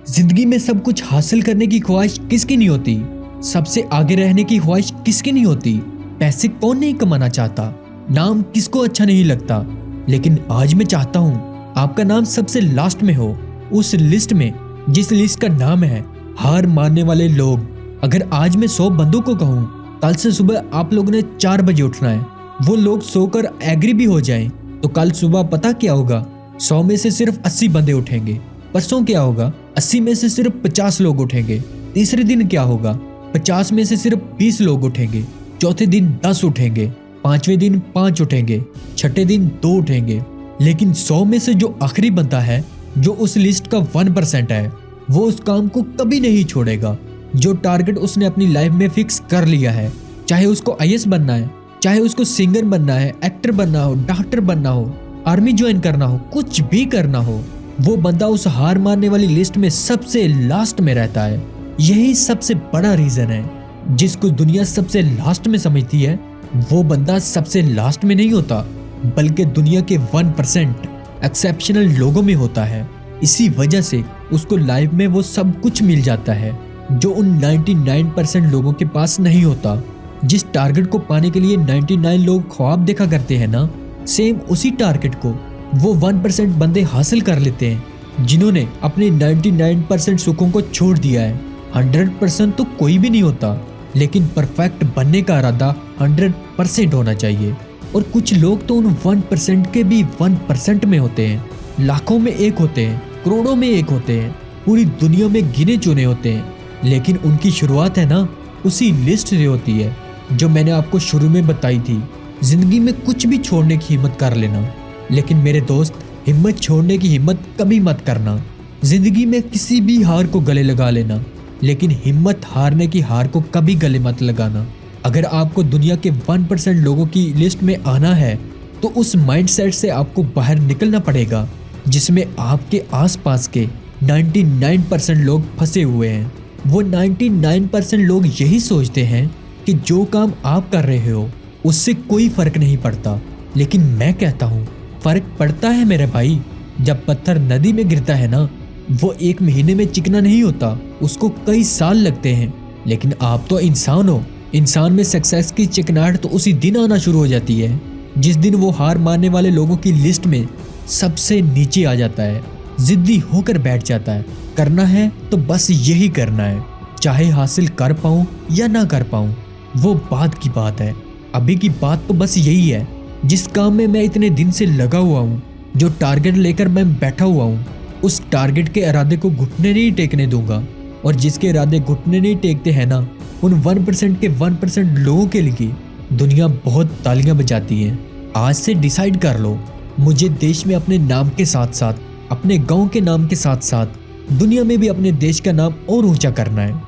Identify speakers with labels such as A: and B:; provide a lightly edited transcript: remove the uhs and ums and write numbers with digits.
A: जिंदगी में सब कुछ हासिल करने की ख्वाहिश किसकी नहीं होती? सबसे आगे रहने की ख्वाहिश किसकी नहीं होती? पैसे कौन नहीं कमाना चाहता? नाम किसको अच्छा नहीं लगता? लेकिन आज मैं चाहता हूँ आपका नाम सबसे लास्ट में हो, उस लिस्ट में जिस लिस्ट का नाम है हार मानने वाले लोग। अगर आज मैं 100 बंदों को कहूँ कल से सुबह आप लोगों ने 4 बजे उठना है, वो लोग सोकर एग्री भी हो जाएं, तो कल सुबह पता क्या होगा? 100 में से सिर्फ 80 बंदे उठेंगे। परसों क्या होगा? 80 में से सिर्फ 50 लोग उठेंगे। तीसरे दिन क्या होगा? 50 में से सिर्फ 20 लोग उठेंगे। चौथे दिन 10 उठेंगे। पांचवें दिन 5 उठेंगे। छठे दिन 2 उठेंगे। लेकिन 100 में से जो आखिरी बंदा है, जो उस लिस्ट का 1% है, वो उस काम को कभी नहीं छोड़ेगा जो टारगेट उसने अपनी लाइफ में फिक्स कर लिया है। चाहे उसको आईएएस बनना है, चाहे उसको सिंगर बनना है, एक्टर बनना हो, डॉक्टर बनना हो, आर्मी ज्वाइन करना हो, कुछ भी करना हो, वो बंदा उस हार मारने वाली लिस्ट में सबसे लास्ट में रहता है। यही सबसे बड़ा रीजन है। जिसको दुनिया सबसे लास्ट में समझती है, वो बंदा सबसे लास्ट में नहीं होता, बल्कि दुनिया के 1% एक्सेप्शनल लोगों में होता है। इसी वजह से उसको लाइफ में वो सब कुछ मिल जाता है जो उन 99% लोगों के पास नहीं होता। जिस टारगेट को पाने के लिए 99 लोग ख्वाब देखा करते हैं ना, सेम उसी टारगेट को वो 1% बंदे हासिल कर लेते हैं जिन्होंने अपने 99% सुखों को छोड़ दिया है। 100% तो कोई भी नहीं होता, लेकिन परफेक्ट बनने का इरादा 100% होना चाहिए। और कुछ लोग तो उन 1% के भी 1% में होते हैं, लाखों में एक होते हैं, करोड़ों में एक होते हैं, पूरी दुनिया में गिने चुने होते हैं। लेकिन उनकी शुरुआत है ना, उसी लिस्ट से होती है जो मैंने आपको शुरू में बताई थी। जिंदगी में कुछ भी छोड़ने की हिम्मत कर लेना, लेकिन मेरे दोस्त, हिम्मत छोड़ने की हिम्मत कभी मत करना। जिंदगी में किसी भी हार को गले लगा लेना, लेकिन हिम्मत हारने की हार को कभी गले मत लगाना। अगर आपको दुनिया के 1% लोगों की लिस्ट में आना है, तो उस माइंडसेट से आपको बाहर निकलना पड़ेगा जिसमें आपके आसपास के 99% लोग फंसे हुए हैं। वो 99% लोग यही सोचते हैं कि जो काम आप कर रहे हो उससे कोई फर्क नहीं पड़ता, लेकिन मैं कहता हूँ फर्क पड़ता है मेरे भाई। जब पत्थर नदी में गिरता है ना, वो 1 महीने में चिकना नहीं होता, उसको कई साल लगते हैं। लेकिन आप तो इंसान हो, इंसान में सक्सेस की चिकनाहट तो उसी दिन आना शुरू हो जाती है जिस दिन वो हार मानने वाले लोगों की लिस्ट में सबसे नीचे आ जाता है, जिद्दी होकर बैठ जाता है। करना है तो बस यही करना है, चाहे हासिल कर पाऊं या ना कर पाऊं, वो बात की बात है। अभी की बात तो बस यही है, जिस काम में मैं इतने दिन से लगा हुआ हूँ, जो टारगेट लेकर मैं बैठा हुआ हूँ, उस टारगेट के इरादे को घुटने नहीं टेकने दूंगा। और जिसके इरादे घुटने नहीं टेकते हैं ना, उन 1% के 1% लोगों के लिए दुनिया बहुत तालियां बजाती है। आज से डिसाइड कर लो, मुझे देश में अपने नाम के साथ साथ, अपने गांव के नाम के साथ साथ, दुनिया में भी अपने देश का नाम और ऊंचा करना है।